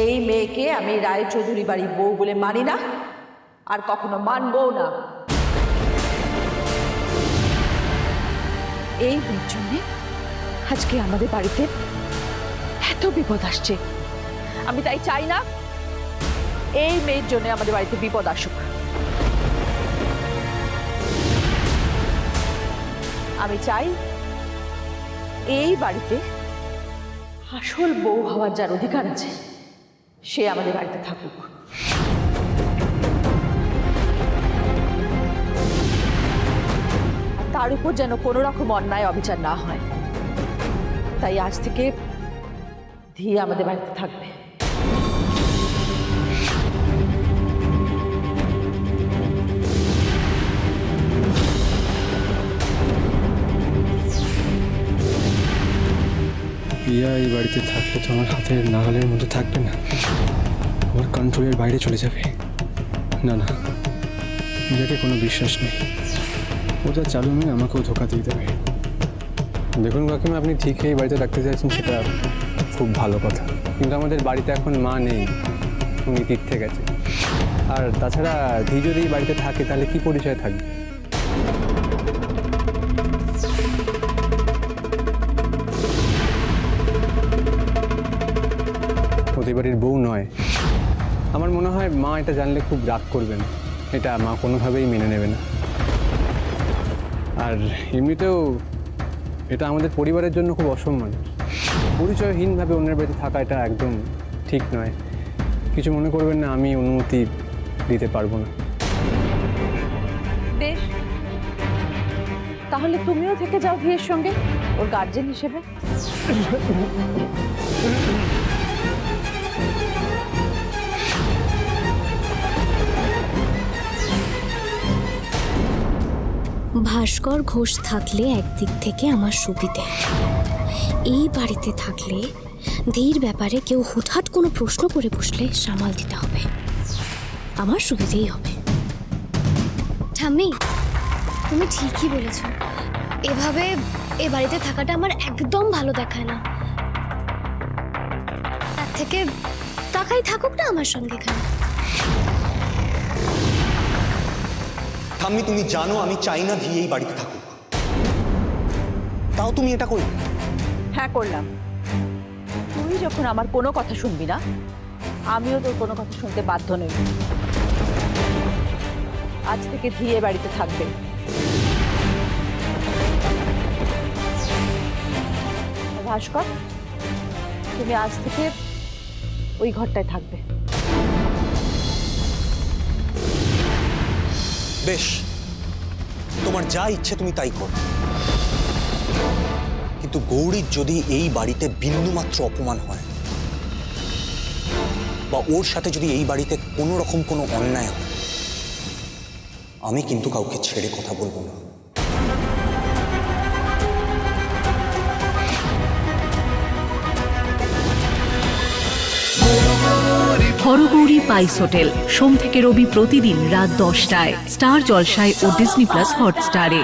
এই মেয়েকে আমি রায়চৌধুরী বাড়ির বউ বলে মানি না, আর কখনো মানবও না। এই মেয়ের জন্যে আজকে আমাদের বাড়িতে এত বিপদ আসছে। আমি তাই চাই না এই মেয়ের জন্য আমাদের বাড়িতে বিপদ আসুক। আমি চাই এই বাড়িতে আসল বউ হওয়ার যার অধিকার আছে সে আমাদের বাড়িতে থাকুক। তার উপর যেন কোনো রকম অন্যায় অবিচার না হয়, তাই আজ থেকে ধী আমাদের বাড়িতে থাকবে। প্রিয়া এই বাড়িতে থাকলে তো আমার হাতের নাগালের মধ্যে থাকবে না, আমার কন্ট্রোলের বাইরে চলে যাবে। না না, প্রিয়াকে কোনো বিশ্বাস নেই, ও যা চালু মেয়ে আমাকেও ধোকা দিয়ে দেবে। দেখুন কাকিমা, আপনি ঠিক এই বাড়িতে রাখতে চাইছেন, সেটা খুব ভালো কথা, কিন্তু আমাদের বাড়িতে এখন মা নেই, উনি তীর্থে গেছে। আর তাছাড়া ধী যদি এই বাড়িতে থাকে তাহলে কি পরিচয় থাকবে? ওদের বাড়ির বউ নয়। আমার মনে হয় মা এটা জানলে খুব রাগ করবেন, এটা মা কোনোভাবেই মেনে নেবে না। আর এমনিতেও এটা আমাদের পরিবারের জন্য খুব অসম্মান। পরিচয়হীনভাবে অন্যের বাড়িতে থাকা এটা একদম ঠিক নয়। কিছু মনে করবেন না, আমি অনুমতি দিতে পারবো না। বেশ, তাহলে তুমিও থেকে যাও ধীরের সঙ্গে ওর গার্জেন হিসেবে। ভাস্কর ঘোষ থাকলে একদিক থেকে আমার সুবিধে, এই বাড়িতে থাকলে ধীর ব্যাপারে কেউ হুটহাট কোনো প্রশ্ন করে বসলে সামাল দিতে হবে, আমার সুবিধেই হবে। ঠাম্মি, তুমি ঠিকই বলেছ, এভাবে এ বাড়িতে থাকাটা আমার একদম ভালো দেখায় না। তার থেকে টাকাই থাকুক না আমার সঙ্গে এখানে। ঠাম্মি, তুমি জানো আমি চাই না ধী এই বাড়িতে থাকুক, তাও তুমি এটা করলে। হ্যাঁ করলাম। তুই যখন আমার কোনো কথা শুনবি না, আমিও তোর কোনো কথা শুনতে বাধ্য নই। আজ থেকে ধী এ বাড়িতে থাকবে। ভাস্কর, তুমি আজ থেকে ওই ঘরটায় থাকবে। বেশ, তোমার যা ইচ্ছে তুমি তাই করো, কিন্তু গৌরীর যদি এই বাড়িতে বিন্দুমাত্র অপমান হয় বা ওর সাথে যদি এই বাড়িতে কোনো রকম কোনো অন্যায় হয়, আমি কিন্তু কাউকে ছেড়ে কথা বলবো না। হরগৌরী পাইস হোটেল, সোম থেকে রবি প্রতিদিন রাত 10টায় স্টার জলসায় ও ডিজনি প্লাস হটস্টারে।